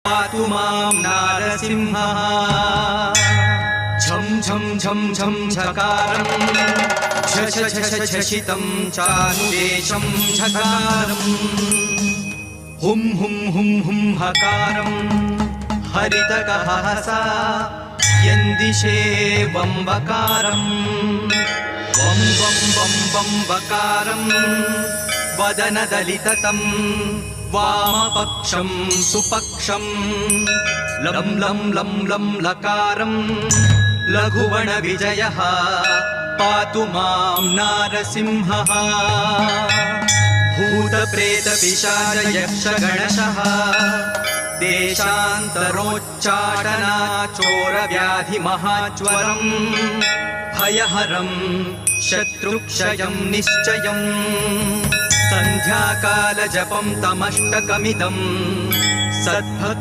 पातु मां नारसिंहः झं झं झं झं झकारं झष झष झषितं चानुदेशं झकारं हुं हुं हुं हुं हकारं हरितकहसा यन्दिशे वम्बकारं वं वं वं वम्बकारं वदनदलिततं वामपक्षं सुपक्षं लं लं लं लं लकारं लघुवणविजयः पातु मां नारसिंहः भूतप्रेतपिशाचयक्षगणशः देशान्तरोच्चाटनाचोरव्याधिमहाज्वरं भयहरं शत्रुक्षयं निश्चयम् सन्ध्याकालजपं तमष्टकमिदं सद्भक्ति